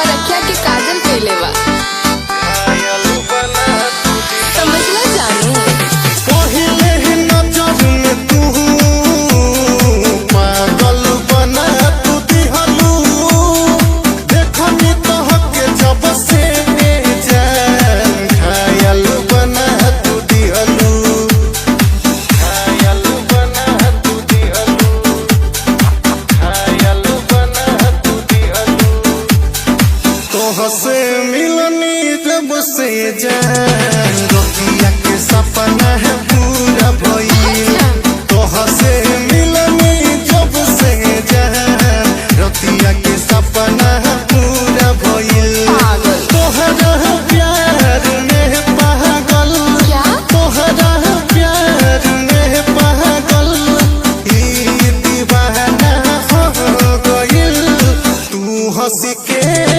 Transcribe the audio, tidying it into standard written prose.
हमार अखिया के काजल कइले बा। समझला जानू पहिले ही नजर में तू पागल बना तू दिहलू। देखनी तोहके जब से जान घायल बना तू दिहलू। घायल बना तू दिहलू। घायल बना तू दिहलू। तोहसे मिलनी जब से जान रोटिया के सपना है